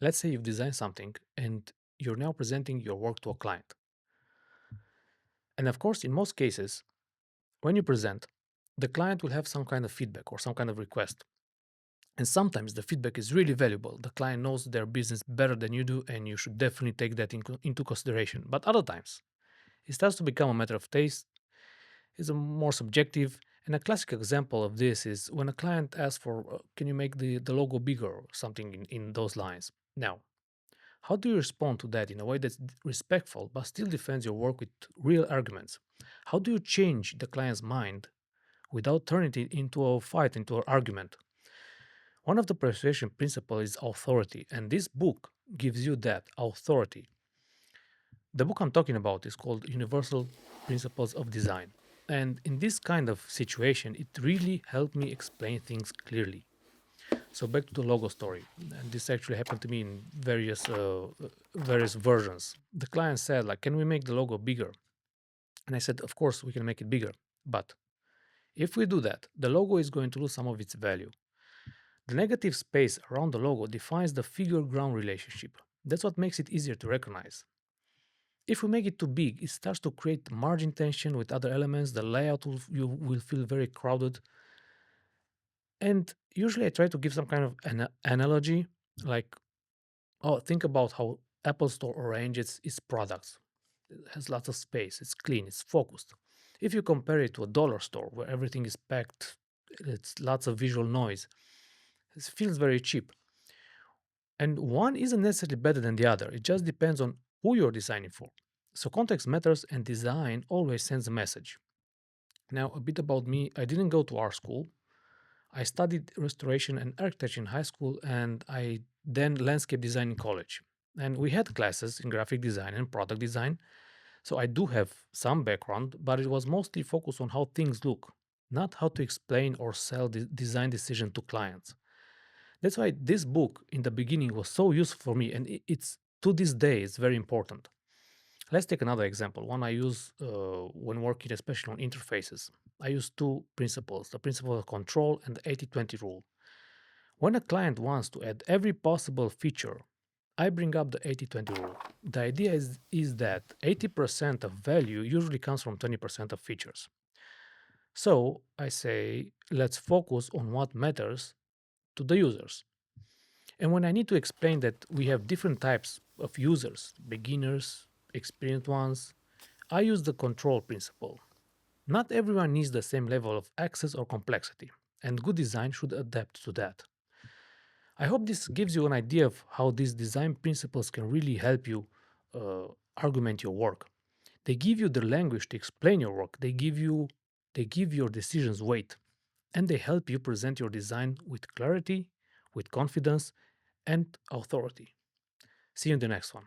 Let's say you've designed something and you're now presenting your work to a client. And of course, in most cases, when you present, the client will have some kind of feedback or some kind of request. And sometimes the feedback is really valuable. The client knows their business better than you do, and you should definitely take that into consideration. But other times, it starts to become a matter of taste, is a more subjective. And a classic example of this is when a client asks for, can you make the logo bigger or something in those lines? Now, how do you respond to that in a way that's respectful but still defends your work with real arguments? How do you change the client's mind without turning it into a fight, into an argument? One of the persuasion principles is authority, and this book gives you that authority. The book I'm talking about is called Universal Principles of Design. And in this kind of situation, it really helped me explain things clearly. So back to the logo story, and this actually happened to me in various versions. The client said, like, "Can we make the logo bigger?" And I said, "Of course, we can make it bigger, but if we do that, the logo is going to lose some of its value. The negative space around the logo defines the figure-ground relationship. That's what makes it easier to recognize. If we make it too big, it starts to create margin tension with other elements. The layout you will feel very crowded. And usually, I try to give some kind of an analogy, like, oh, think about how Apple Store arranges its products. It has lots of space. It's clean. It's focused. If you compare it to a dollar store where everything is packed, it's lots of visual noise. It feels very cheap. And one isn't necessarily better than the other. It just depends on who you're designing for. So context matters and design always sends a message. Now, a bit about me. I didn't go to art school. I studied restoration and architecture in high school, and I then landscape design in college. And we had classes in graphic design and product design. So I do have some background, but it was mostly focused on how things look, not how to explain or sell the design decision to clients. That's why this book in the beginning was so useful for me, and it's to this day it's very important. Let's take another example. One I use when working, especially on interfaces. I use two principles: the principle of control and the 80/20 rule. When a client wants to add every possible feature, I bring up the 80/20 rule. The idea is that 80% of value usually comes from 20% of features. So I say, let's focus on what matters to the users. And when I need to explain that we have different types of users, beginners, experienced ones, I use the control principle. Not everyone needs the same level of access or complexity, and good design should adapt to that. I hope this gives you an idea of how these design principles can really help you uh, argument your work. They give you the language to explain your work. They give your decisions weight, and they help you present your design with clarity, with confidence, and authority. See you in the next one.